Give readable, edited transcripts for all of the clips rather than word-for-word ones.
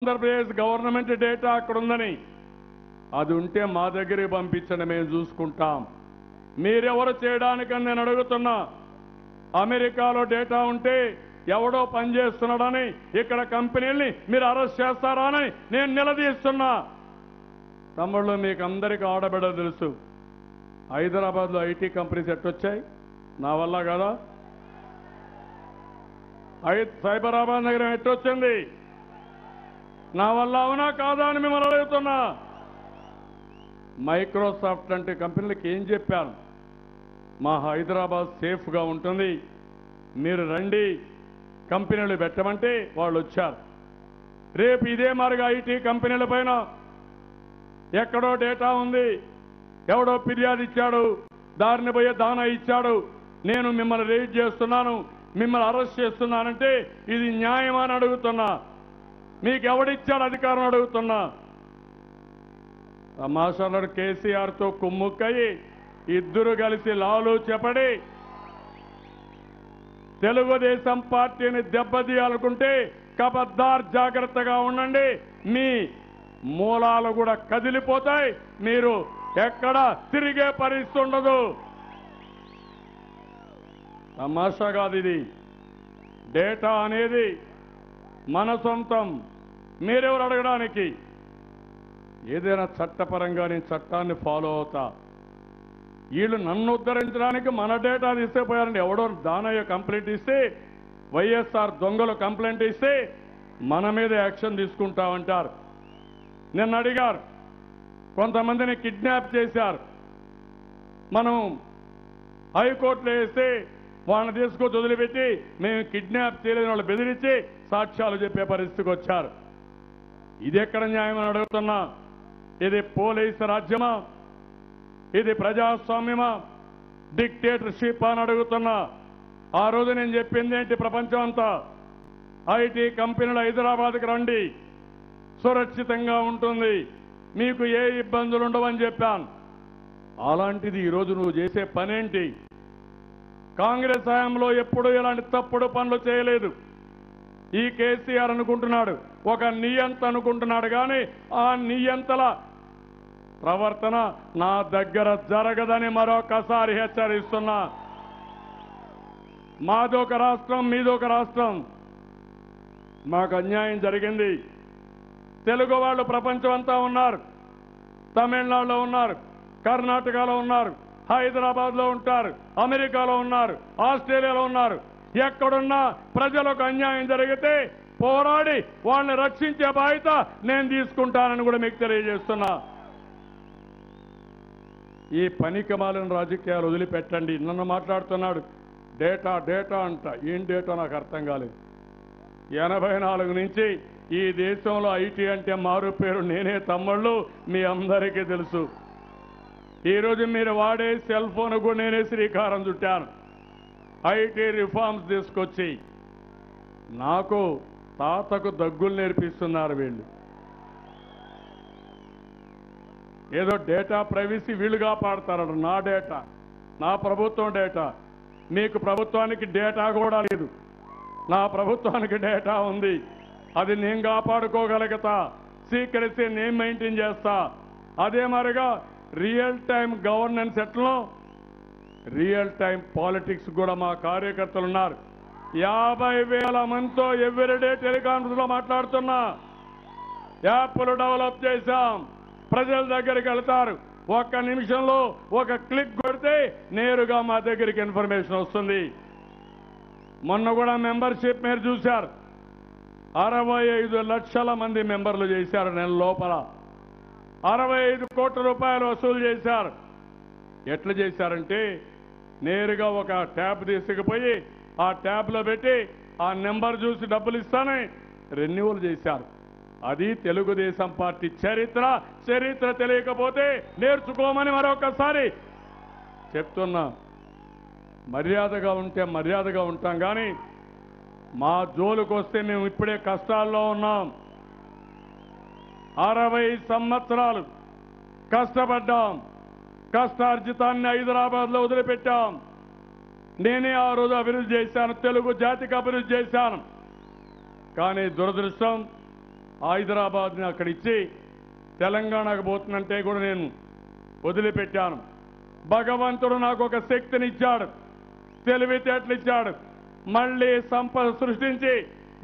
Andhra Pradesh government data అక్కడ ఉందని అది ఉంటే మా దగ్గరికి పంపించండి, మేము చూసుకుంటాం. మీరెవరు చేయడానికని నేను అడుగుతున్నా. అమెరికాలో డేటా ఉంటే ఎవడో పనిచేస్తున్నాడని ఇక్కడ కంపెనీల్ని మీరు అరెస్ట్ చేస్తారా అని నేను నిలదీస్తున్నా. తమ్ముళ్ళు, మీకు అందరికీ ఆడబిడ్డ తెలుసు. హైదరాబాద్లో ఐటీ కంపెనీస్ ఎట్టొచ్చాయి? నా వల్ల కదా. సైబరాబాద్ నగరం ఎట్టొచ్చింది? నా వల్ల అవునా కాదా అని మిమ్మల్ని అడుగుతున్నా. మైక్రోసాఫ్ట్ లాంటి కంపెనీలకు ఏం చెప్పాను? మా హైదరాబాద్ సేఫ్గా ఉంటుంది, మీరు రండి కంపెనీలు పెట్టమంటే వాళ్ళు వచ్చారు. రేపు ఇదే మరిగా ఐటీ కంపెనీల పైన ఎక్కడో డేటా ఉంది, ఎవడో ఫిర్యాదు ఇచ్చాడు, దారిని పోయే దానా ఇచ్చాడు, నేను మిమ్మల్ని రేట్ చేస్తున్నాను, మిమ్మల్ని అరెస్ట్ చేస్తున్నానంటే ఇది న్యాయమా అని అడుగుతున్నా. మీకు ఎవడిచ్చాడు అధికారం అడుగుతున్నా. తమాషాలు కేసీఆర్తో కుమ్ముక్కయి ఇద్దరు కలిసి లాలు చెప్పడి తెలుగుదేశం పార్టీని దెబ్బతీయాలనుకుంటే కబద్దార్ జాగ్రత్తగా ఉండండి. మీ మూలాలు కూడా కదిలిపోతాయి, మీరు ఎక్కడ తిరిగే పరిస్థితి ఉండదు. తమాషా కాదు ఇది. డేటా అనేది మన సొంతం. మీరెవరు అడగడానికి? ఏదైనా చట్టపరంగా నేను చట్టాన్ని ఫాలో అవుతా. వీళ్ళు నన్ను ఉద్ధరించడానికి మన డేటా తీసుకుపోయారండి. ఎవడో దానయ్య కంప్లైంట్ ఇస్తే, వైఎస్ఆర్ దొంగలు కంప్లైంట్ ఇస్తే మన మీద యాక్షన్ తీసుకుంటామంటారు. నిన్న అడిగారు, కొంతమందిని కిడ్నాప్ చేశారు, మనం హైకోర్టులో వేస్తే వాళ్ళని తీసుకొచ్చి వదిలిపెట్టి మేము కిడ్నాప్ చేయలేని వాళ్ళు బెదిరించి సాక్ష్యాలు చెప్పే పరిస్థితికి వచ్చారు. ఇది ఎక్కడ న్యాయమని అడుగుతున్నా. ఇది పోలీసు రాజ్యమా? ఇది ప్రజాస్వామ్యమా? డిక్టేటర్షిప్ అని అడుగుతున్నా. ఆ రోజు నేను చెప్పింది ఏంటి? ప్రపంచం అంతా ఐటీ కంపెనీలు హైదరాబాద్కి రండి, సురక్షితంగా ఉంటుంది, మీకు ఏ ఇబ్బందులు ఉండవని చెప్పాను. అలాంటిది ఈరోజు నువ్వు చేసే పనేంటి? కాంగ్రెస్ హయాంలో ఎప్పుడూ ఇలాంటి తప్పుడు పనులు చేయలేదు. ఈ కేసీఆర్ అనుకుంటున్నాడు ఒక నియంత అనుకుంటున్నాడు, కానీ ఆ నియంతల ప్రవర్తన నా దగ్గర జరగదని మరొకసారి హెచ్చరిస్తున్నా. మాదొక రాష్ట్రం, మీదొక రాష్ట్రం. మాకు అన్యాయం జరిగింది. తెలుగు వాళ్ళు ప్రపంచం అంతా ఉన్నారు, తమిళనాడులో ఉన్నారు, కర్ణాటకలో ఉన్నారు, హైదరాబాద్లో ఉంటారు, అమెరికాలో ఉన్నారు, ఆస్ట్రేలియాలో ఉన్నారు. ఎక్కడున్నా ప్రజలకు అన్యాయం జరిగితే పోరాడి వాళ్ళని రక్షించే బాధ్యత నేను తీసుకుంటానని కూడా మీకు తెలియజేస్తున్నా. ఈ పనికిమాలిన రాజకీయాలు వదిలిపెట్టండి. నన్ను మాట్లాడుతున్నాడు డేటా డేటా అంట. ఏం డేటా నాకు అర్థం కాలేదు. 84 నుంచి ఈ దేశంలో ఐటీ అంటే మారు పేరు నేనే. తమ్ముళ్ళు, మీ అందరికీ తెలుసు. ఈరోజు మీరు వాడే సెల్ ఫోన్ కూడా నేనే శ్రీకారం చుట్టాను. ఐటీ రిఫార్మ్స్ తీసుకొచ్చి నాకు తాతకు దగ్గులు నేర్పిస్తున్నారు వీళ్ళు. ఏదో డేటా ప్రైవసీ వీళ్ళు కాపాడతారు. నా డేటా, నా ప్రభుత్వం డేటా. మీకు ప్రభుత్వానికి డేటా కూడా లేదు. నా ప్రభుత్వానికి డేటా ఉంది, అది నేను కాపాడుకోగలుగుతా. సీక్రెసీ నేను మెయింటైన్ చేస్తా. అదే మరిగా రియల్ టైం గవర్నెన్స్ ఎట్లా, రియల్ టైం పాలిటిక్స్ కూడా మా కార్యకర్తలు ఉన్నారు. 50,000 మందితో ఎవ్రీడే టెలికాన్ఫరెన్స్ లో మాట్లాడుతున్నా. యాప్లు డెవలప్ చేశాం, ప్రజల దగ్గరికి వెళ్తారు. ఒక్క నిమిషంలో ఒక క్లిక్ కొడితే నేరుగా మా దగ్గరికి ఇన్ఫర్మేషన్ వస్తుంది. మొన్న కూడా మెంబర్షిప్ మీరు చూశారు, 65 లక్షల మంది మెంబర్లు చేశారు. నెల లోపల 65 కోట్ల రూపాయలు వసూలు చేశారు. ఎట్లా చేశారంటే నేరుగా ఒక ట్యాబ్ తీసుకుపోయి ఆ ట్యాబ్లో పెట్టి ఆ నెంబర్ చూసి డబ్బులు ఇస్తానే రెన్యువల్ చేశారు. అది తెలుగుదేశం పార్టీ చరిత్ర. చరిత్ర తెలియకపోతే నేర్చుకోమని మరొకసారి చెప్తున్నా. మర్యాదగా ఉంటే మర్యాదగా ఉంటాం, కానీ మా జోలుకు వస్తే మేము ఇప్పుడే కష్టాల్లో ఉన్నాం. 60 సంవత్సరాలు కష్టపడ్డాం. కష్టార్జితాన్ని హైదరాబాద్లో వదిలిపెట్టాం. నేనే ఆ రోజు అభివృద్ధి చేశాను, తెలుగు జాతికి అభివృద్ధి చేశాను. కానీ దురదృష్టం హైదరాబాద్ని అక్కడ ఇచ్చి తెలంగాణకు పోతుందంటే కూడా నేను వదిలిపెట్టాను. భగవంతుడు నాకు ఒక శక్తిని ఇచ్చాడు, తెలివితేటలు ఇచ్చాడు. మళ్ళీ సంపద సృష్టించి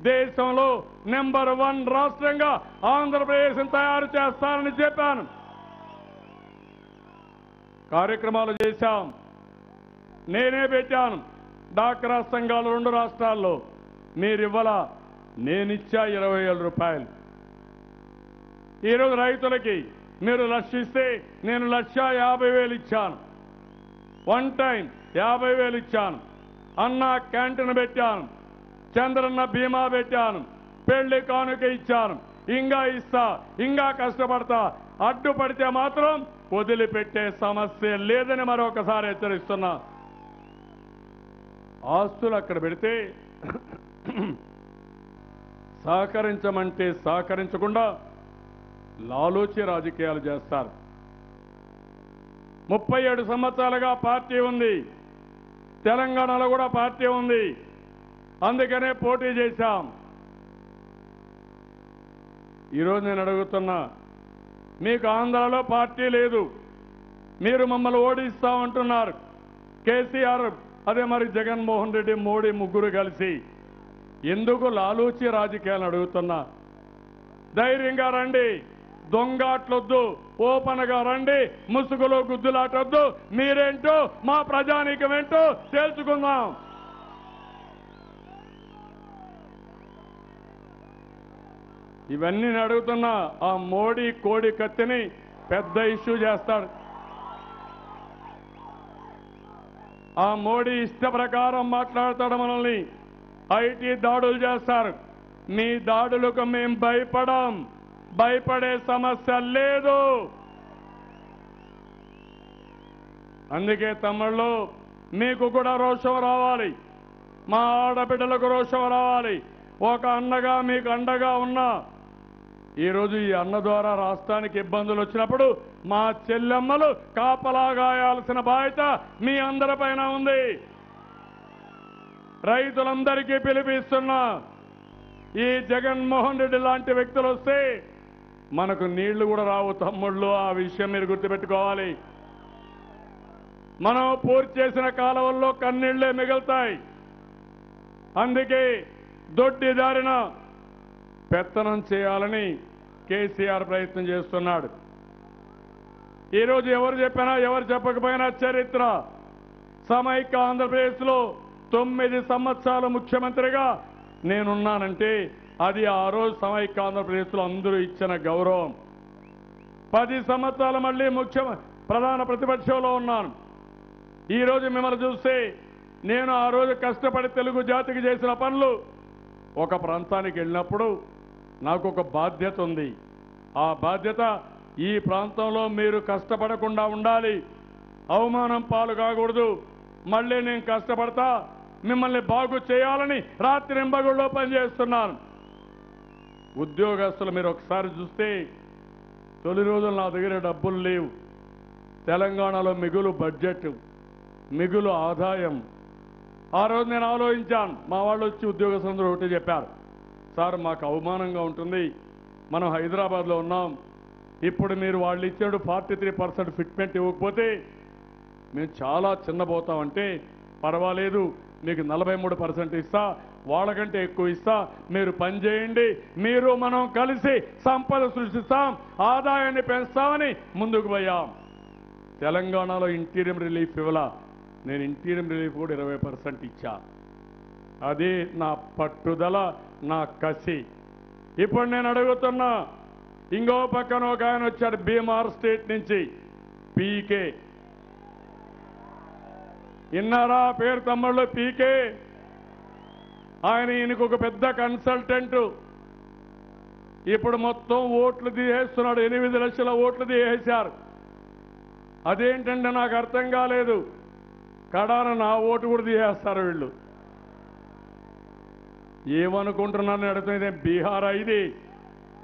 దేశంలో నెంబర్ 1 రాష్ట్రంగా ఆంధ్రప్రదేశ్ని తయారు చేస్తానని చెప్పాను. కార్యక్రమాలు చేశాం, నేనే పెట్టాను. డాక్రా సంఘాలు 2 రాష్ట్రాల్లో మీరు ఇవ్వాల, నేనిచ్చా 20,000 రూపాయలు. ఈరోజు రైతులకి మీరు లక్షిస్తే నేను 1,50,000 ఇచ్చాను. 1 టైం 50,000 ఇచ్చాను. అన్న క్యాంటీన్ పెట్టాను, చంద్రన్న బీమా పెట్టాను, పెళ్లి కానుక ఇచ్చాను. ఇంకా ఇస్తా, ఇంకా కష్టపడతా. అడ్డుపడితే మాత్రం వదిలిపెట్టే సమస్య లేదని మరొకసారి హెచ్చరిస్తున్నా. ఆస్తులు అక్కడ పెడితే సహకరించమంటే సహకరించకుండా లాలూచి రాజకీయాలు చేస్తారు. 37 సంవత్సరాలుగా పార్టీ ఉంది, తెలంగాణలో కూడా పార్టీ ఉంది, అందుకనే పోటీ చేశాం. ఈరోజు నేను అడుగుతున్నా, మీకు ఆంధ్రాలో పార్టీ లేదు, మీరు మమ్మల్ని ఓడిస్తామంటున్నారు. కేసీఆర్ అదే మరి జగన్మోహన్ రెడ్డి, మోడీ ముగ్గురు కలిసి ఎందుకు లాలూచి రాజకీయాలు అడుగుతున్నా? ధైర్యంగా రండి, దొంగాట్లొద్దు, ఓపెన్గా రండి, ముసుగులో గుద్దులాటొద్దు. మీరేంటో మా ప్రజానీకమేంటో తేల్చుకుందాం. ఇవన్నీ నేను అడుగుతున్నా. ఆ మోడీ కోడి కత్తిని పెద్ద ఇష్యూ చేస్తాడు. ఆ మోడీ ఇష్ట ప్రకారం మాట్లాడతాడు. మనల్ని ఐటీ దాడులు చేస్తారు. మీ దాడులకు మేం భయపడం, భయపడే సమస్య లేదు. అందుకే తమ్ముళ్ళు, మీకు కూడా రోషం రావాలి, మా ఆడబిడ్డలకు రోషం రావాలి. ఒక అన్నగా మీకు అండగా ఉన్నా. ఈరోజు ఈ అన్న ద్వారా రాష్ట్రానికి ఇబ్బందులు వచ్చినప్పుడు మా చెల్లెమ్మలు కాపలా గాయాల్సిన బాధ్యత మీ అందరిపైన ఉంది. రైతులందరికీ పిలిపిస్తున్నా, ఈ జగన్మోహన్ రెడ్డి లాంటి వ్యక్తులు వస్తే మనకు నీళ్లు కూడా రావు తమ్ముళ్ళు. ఆ విషయం మీరు గుర్తుపెట్టుకోవాలి. మనం పూర్తి చేసిన కాలువల్లో కన్నీళ్లే మిగులుతాయి. అందుకే దొడ్డి దారిన పెత్తనం చేయాలని కేసీఆర్ ప్రయత్నం చేస్తున్నాడు. ఈరోజు ఎవరు చెప్పినా ఎవరు చెప్పకపోయినా చరిత్ర, సమైక్య ఆంధ్రప్రదేశ్లో 9 సంవత్సరాలు ముఖ్యమంత్రిగా నేనున్నానంటే అది ఆ రోజు సమైక్య ఆంధ్రప్రదేశ్లో అందరూ ఇచ్చిన గౌరవం. 10 సంవత్సరాలు మళ్ళీ ప్రధాన ప్రతిపక్షంలో ఉన్నాను. ఈరోజు మిమ్మల్ని చూస్తే నేను ఆ రోజు కష్టపడి తెలుగు జాతికి చేసిన పనులు, ఒక ప్రాంతానికి వెళ్ళినప్పుడు నాకు ఒక బాధ్యత ఉంది. ఆ బాధ్యత ఈ ప్రాంతంలో మీరు కష్టపడకుండా ఉండాలి, అవమానం పాలు కాకూడదు. మళ్ళీ నేను కష్టపడతా, మిమ్మల్ని బాగు చేయాలని రాత్రింబగుళ్ళో పనిచేస్తున్నాను. ఉద్యోగస్తులు మీరు ఒకసారి చూస్తే తొలి రోజులు నా దగ్గర డబ్బులు లేవు. తెలంగాణలో మిగులు బడ్జెట్, మిగులు ఆదాయం. ఆ రోజు నేను ఆలోచించాను. మా వాళ్ళు వచ్చి ఉద్యోగస్తులందరూ ఒకటి చెప్పారు, సార్ మాకు అవమానంగా ఉంటుంది, మనం హైదరాబాద్లో ఉన్నాం, ఇప్పుడు మీరు వాళ్ళు ఇచ్చాడు 43% ఫిట్మెంట్ ఇవ్వకపోతే మేము చాలా చిన్నపోతామంటే పర్వాలేదు, మీకు 43% ఇస్తా, వాళ్ళకంటే ఎక్కువ ఇస్తా, మీరు పని చేయండి, మీరు మనం కలిసి సంపద సృష్టిస్తాం, ఆదాయాన్ని పెంచుతామని ముందుకు పోయాం. తెలంగాణలో ఇంటీరియం రిలీఫ్ ఇవ్వాల, నేను ఇంటీరియం రిలీఫ్ కూడా 20% ఇచ్చా. అది నా పట్టుదల, నా కసి. ఇప్పుడు నేను అడుగుతున్నా, ఇంకో పక్కన ఒక ఆయన వచ్చాడు బీమార్ స్టేట్ నుంచి, పీకే. విన్నారా పేరు తమ్ముళ్ళు? పీకే. ఆయన ఈయనకు ఒక పెద్ద కన్సల్టెంట్. ఇప్పుడు మొత్తం ఓట్లు తీసేస్తున్నాడు, 8 లక్షల ఓట్లు తీసేశారు. అదేంటంటే నాకు అర్థం కాలేదు. కడాన నా ఓటు కూడా తీసేస్తారు వీళ్ళు. ఏమనుకుంటున్నారని అడుగుతుంది. బీహార్ ఇది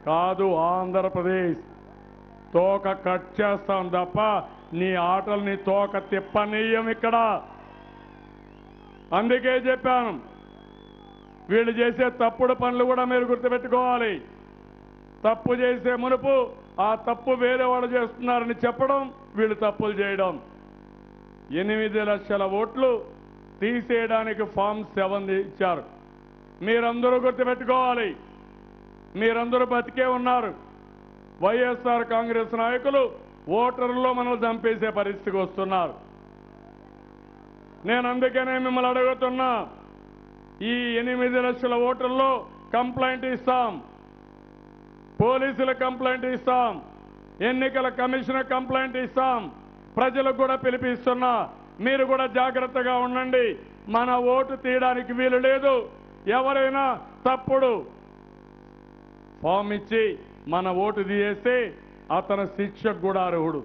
కాదు, ఆంధ్రప్రదేశ్. తోక కట్ చేస్తాం తప్ప నీ ఆటల్ని తోక తిప్పనీయం ఇక్కడ. అందుకే చెప్పాను, వీళ్ళు చేసే తప్పుడు పనులు కూడా మీరు గుర్తుపెట్టుకోవాలి. తప్పు చేసే మునుపు ఆ తప్పు వేరే వాళ్ళు చేస్తున్నారని చెప్పడం, వీళ్ళు తప్పులు చేయడం. 8 లక్షల ఓట్లు తీసేయడానికి ఫామ్ 7 ఇచ్చారు. మీరందరూ గుర్తుపెట్టుకోవాలి, మీరందరూ బతికే ఉన్నారు. వైఎస్ఆర్ కాంగ్రెస్ నాయకులు ఓటర్లలో మనల్ని చంపేసే పరిస్థితికి వస్తున్నారు. నేను అందుకనే మిమ్మల్ని అడుగుతున్నా, ఈ 8 లక్షల ఓటర్లో కంప్లైంట్ ఇస్తాం, పోలీసుల కంప్లైంట్ ఇస్తాం, ఎన్నికల కమిషన్ కంప్లైంట్ ఇస్తాం. ప్రజలకు కూడా పిలిపిస్తున్నా, మీరు కూడా జాగ్రత్తగా ఉండండి. మన ఓటు తీయడానికి వీలు లేదు. ఎవరైనా తప్పుడు ఫామ్ ఇచ్చి మన ఓటు తీయేస్తే అతను శిక్షకు కూడా అర్హుడు.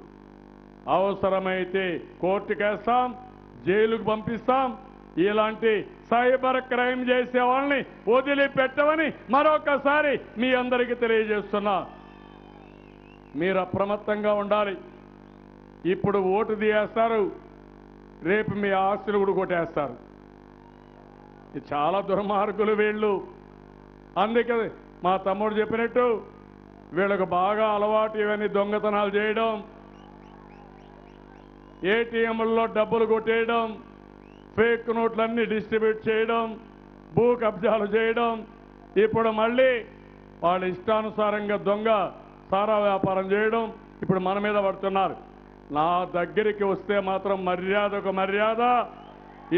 అవసరమైతే కోర్టుకేస్తాం, జైలుకు పంపిస్తాం. ఇలాంటి సైబర్ క్రైమ్ చేసే వాళ్ళని వదిలిపెట్టమని మరొకసారి మీ అందరికీ తెలియజేస్తున్నా. మీరు అప్రమత్తంగా ఉండాలి. ఇప్పుడు ఓటు తీయేస్తారు, రేపు మీ ఆస్తులు కూడా కొట్టేస్తారు. చాలా దుర్మార్గులు వీళ్ళు. అందుకే మా తమ్ముడు చెప్పినట్టు వీళ్ళకు బాగా అలవాటు ఇవన్నీ దొంగతనాలు చేయడం, ఏటీఎంలలో డబ్బులు కొట్టేయడం, ఫేక్ నోట్లన్నీ డిస్ట్రిబ్యూట్ చేయడం, భూ కబ్జాలు చేయడం. ఇప్పుడు మళ్ళీ వాళ్ళ ఇష్టానుసారంగా దొంగ సారా వ్యాపారం చేయడం ఇప్పుడు మన మీద పడుతున్నారు. నా దగ్గరికి వస్తే మాత్రం మర్యాదకు మర్యాద,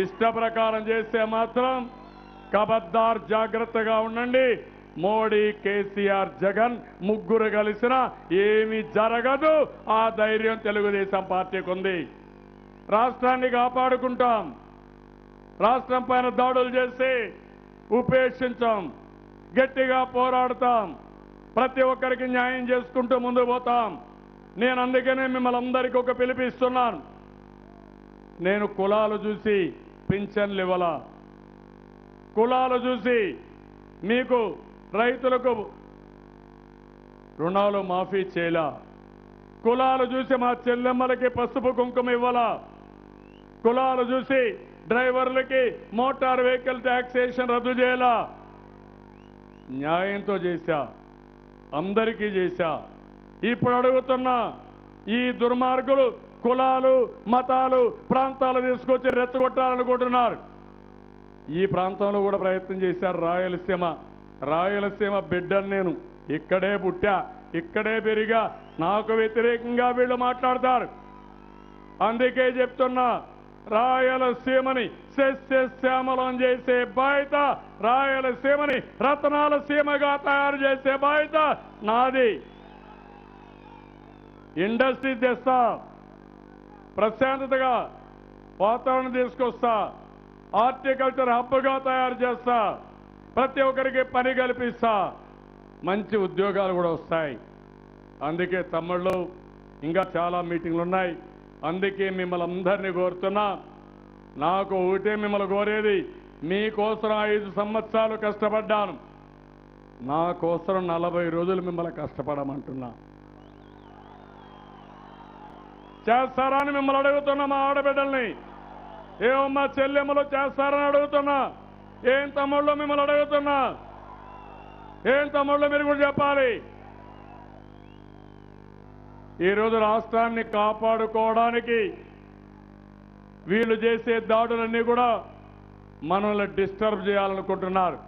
ఇష్ట ప్రకారం చేస్తే మాత్రం కబద్దార్, జాగ్రత్తగా ఉండండి. మోడీ, కేసీఆర్, జగన్ ముగ్గురు కలిసినా ఏమీ జరగదు. ఆ ధైర్యం తెలుగుదేశం పార్టీకి ఉంది. రాష్ట్రాన్ని కాపాడుకుంటాం. రాష్ట్రం పైన దాడులు చేసి ఉపేక్షించాం, గట్టిగా పోరాడతాం, ప్రతి ఒక్కరికి న్యాయం చేసుకుంటూ ముందుకు పోతాం. నేను అందుకనే మిమ్మల్ని అందరికీ ఒక పిలిపిస్తున్నాను. నేను కులాలు చూసి పింఛన్లు ఇవ్వాల, కులాలు చూసి మీకు రైతులకు రుణాలు మాఫీ చేయాల, కులాలు చూసి మా చెల్లెమ్మలకి పసుపు కుంకుమ ఇవ్వాల, కులాలు చూసి డ్రైవర్లకి మోటార్ వెహికల్ ట్యాక్సేషన్ రద్దు చేయాల. న్యాయంతో చేశా, అందరికీ చేశా. ఇప్పుడు అడుగుతున్నా, ఈ దుర్మార్గులు కులాలు, మతాలు, ప్రాంతాలు తీసుకొచ్చి రెచ్చగొట్టాలనుకుంటున్నారు. ఈ ప్రాంతంలో కూడా ప్రయత్నం చేశారు. రాయలసీమ బిడ్డను నేను, ఇక్కడే పుట్టా, ఇక్కడే పెరిగా. నాకు వ్యతిరేకంగా వీళ్ళు మాట్లాడతారు. అందుకే చెప్తున్నా, రాయలసీమని సస్యశ్యామలం చేసే బాధ్యత, రాయలసీమని రత్నాల సీమగా తయారు చేసే బాధ్యత నాది. ఇండస్ట్రీ తెస్తా, ప్రశాంతతగా వాతావరణం తీసుకొస్తా, హార్టికల్చర్ హబ్గా తయారు చేస్తా, ప్రతి ఒక్కరికి పని కల్పిస్తా, మంచి ఉద్యోగాలు కూడా వస్తాయి. అందుకే తమ్ముళ్ళు, ఇంకా చాలా మీటింగ్లు ఉన్నాయి. అందుకే మిమ్మల్ని అందరినీ కోరుతున్నా. నాకు ఒకటే మిమ్మల్ని కోరేది, మీకోసం 5 సంవత్సరాలు కష్టపడ్డాను, నా కోసం 40 రోజులు మిమ్మల్ని కష్టపడమంటున్నా. చేస్తారా అని మిమ్మల్ని అడుగుతున్నా. మా ఆడబిడ్డల్ని, ఏమమ్మా చెల్లెమ్మలు చేస్తారని అడుగుతున్నా. ఏం తమ్ముళ్ళు మిమ్మల్ని అడుగుతున్నా, ఏం తమ్ముళ్ళు మీరు కూడా చెప్పాలి. ఈరోజు రాష్ట్రాన్ని కాపాడుకోవడానికి వీళ్ళు చేసే దాడులన్నీ కూడా మనల్ని డిస్టర్బ్ చేయాలనుకుంటున్నారు.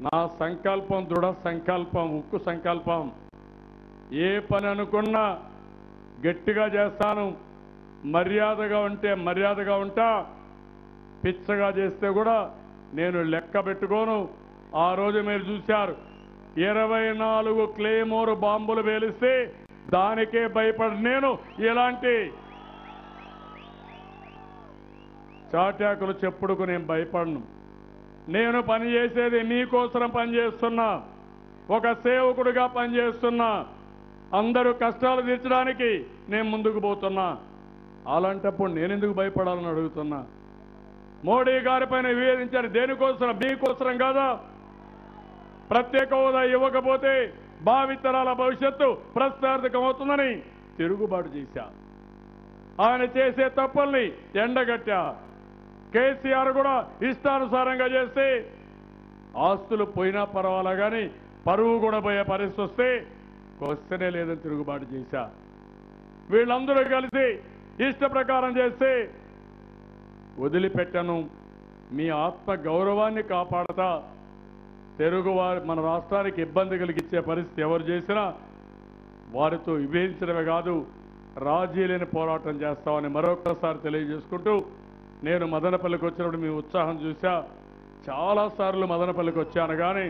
నా సంకల్పం దృఢ సంకల్పం, ఉక్కు సంకల్పం. ఏ పని అనుకున్నా గట్టిగా చేస్తాను. మర్యాదగా ఉంటే మర్యాదగా ఉంటా, పిచ్చగా చేస్తే కూడా నేను లెక్క పెట్టుకోను. ఆ రోజు మీరు చూశారు, 24 క్లేమోర్ బాంబులు పేలిస్తే దానికే భయపడి నేను ఇలాంటి చాటాకులు చెప్పుడుకు నేను భయపడను. నేను పనిచేసేది మీకోసం పనిచేస్తున్నా, ఒక సేవకుడిగా పనిచేస్తున్నా. అందరూ కష్టాలు తీర్చడానికి నేను ముందుకు పోతున్నా. అలాంటప్పుడు నేనెందుకు భయపడాలని అడుగుతున్నా. మోడీ గారి పైన వివేదించారు దేనికోసం? మీకోసం కాదా? ప్రత్యేక హోదా ఇవ్వకపోతే భావితరాల భవిష్యత్తు ప్రశ్నార్థకం అవుతుందని తిరుగుబాటు చేశా. ఆయన చేసే తప్పుల్ని ఎండగట్టా. కేసీఆర్ కూడా ఇష్టానుసారంగా చేస్తే ఆస్తులు పోయినా పర్వాలా కానీ పరువు కూడా పోయే పరిస్థితి వస్తే క్వశ్చనే లేదని తిరుగుబాటు చేశా. వీళ్ళందరూ కలిసి ఇష్ట ప్రకారం చేస్తే వదిలిపెట్టను. మీ ఆత్మ గౌరవాన్ని కాపాడతా తెలుగువారి మన రాష్ట్రానికి ఇబ్బంది కలిగించే పరిస్థితి ఎవరు చేసినా వారితో విభేదించడమే కాదు, రాజీ లేని పోరాటం చేస్తామని మరొకసారి తెలియజేసుకుంటూ, నేను మదనపల్లికి వచ్చినప్పుడు మీ ఉత్సాహం చూశా. చాలాసార్లు మదనపల్లికి వచ్చాను, కానీ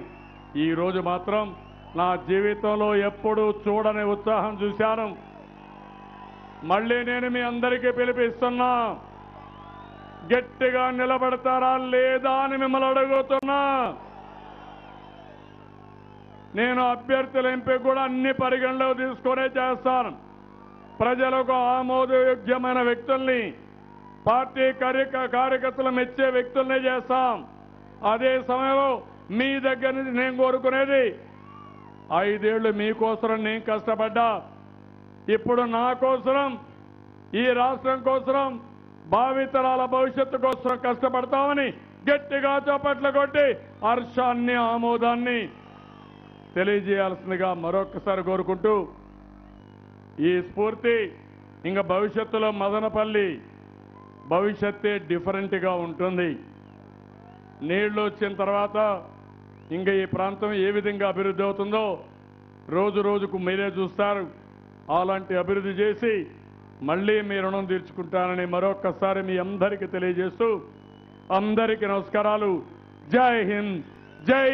ఈరోజు మాత్రం నా జీవితంలో ఎప్పుడూ చూడని ఉత్సాహం చూశాను. మళ్ళీ నేను మీ అందరికీ పిలిపిస్తున్నా, గట్టిగా నిలబడతారా లేదా అని మిమ్మల్ని అడుగుతున్నా. నేను అభ్యర్థుల ఎంపిక కూడా అన్ని పరిగణలోకి తీసుకునే చేస్తాను. ప్రజలకు ఆమోదయోగ్యమైన వ్యక్తుల్ని, పార్టీ కార్యకర్తలు మెచ్చే వ్యక్తుల్ని చేస్తాం. అదే సమయంలో మీ దగ్గర నుంచి నేను కోరుకునేది, 5 ఏళ్లు మీకోసం నేను కష్టపడ్డా, ఇప్పుడు నా కోసరం, ఈ రాష్ట్రం కోసరం, భావితరాల భవిష్యత్తు కోసం కష్టపడతామని గట్టిగా చప్పట్లు కొట్టి హర్షాన్ని, ఆమోదాన్ని తెలియజేయాల్సిందిగా మరొకసారి కోరుకుంటూ, ఈ స్ఫూర్తి ఇంకా భవిష్యత్తులో మదనపల్లి భవిష్యత్తే డిఫరెంట్గా ఉంటుంది. నీళ్లు వచ్చిన తర్వాత ఇంకా ఈ ప్రాంతం ఏ విధంగా అభివృద్ధి అవుతుందో రోజు రోజుకు మీరే చూస్తారు. అలాంటి అభివృద్ధి చేసి మళ్ళీ మీ రుణం తీర్చుకుంటానని మరొకసారి మీ అందరికీ తెలియజేస్తూ, అందరికీ నమస్కారాలు. జై హింద్, జై